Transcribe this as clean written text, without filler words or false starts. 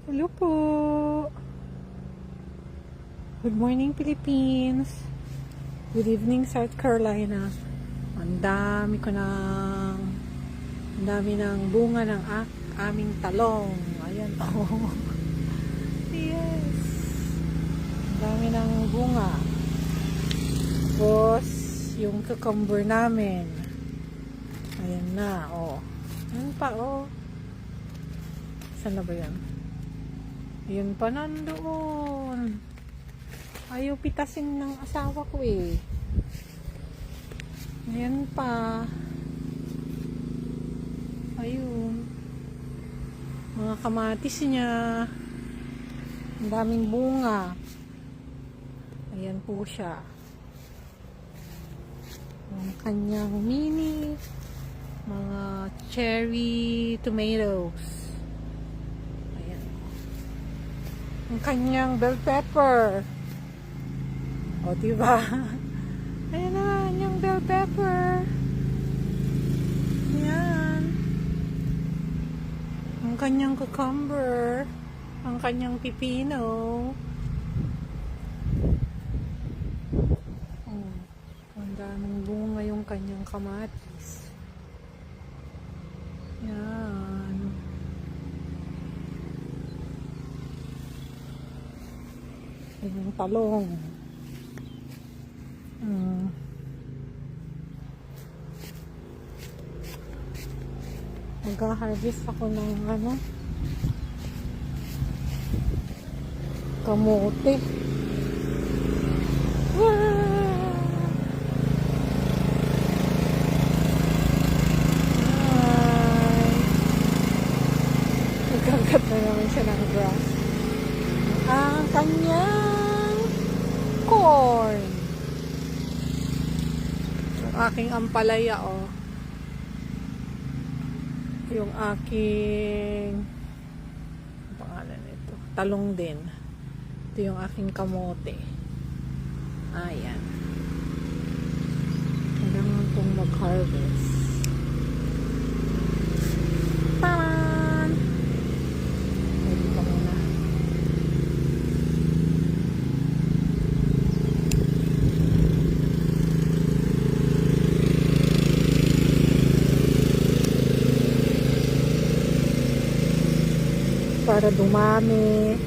Hello po. Good morning, Philippines. Good evening, South Carolina. Ang dami ng bunga ng aming talong. Ayan, oh. Yes. Ang dami ng bunga. Tapos, yung cucumber namin. Ayan na, oh. Ayan pa, oh. Saan na ba yan? Ayan pa nandoon. Ayaw pitasin ng asawa ko eh. Ayan pa. Ayun. Mga kamatis niya. Ang daming bunga. Ayan po siya. Ang kanyang mini mga cherry tomatoes. Ang kanyang bell pepper. O, diba? Ayan na, yung bell pepper. Ayan. Ang kanyang cucumber. Ang kanyang pipino. Oh, ang daming bunga yung kanyang kamatis. Ayan. Yung talong. Mag-harvest ako ng kamote. Wow! Nagkagat na naman siya ng grass. Ang kanyang corn. Yung aking ampalaya, oh. Yung aking ang pangalan nito, talong din. Ito yung aking kamote. Ayan. Kailangan kong mag-harvest. Taran! Pwede ka muna. Para dumami.